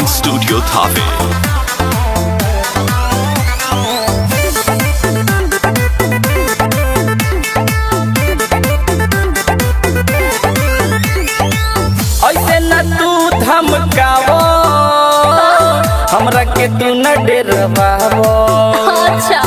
Recording Studio Thave। ऐसे न तू धमकावो हमरा के तू न डरवावो। अच्छा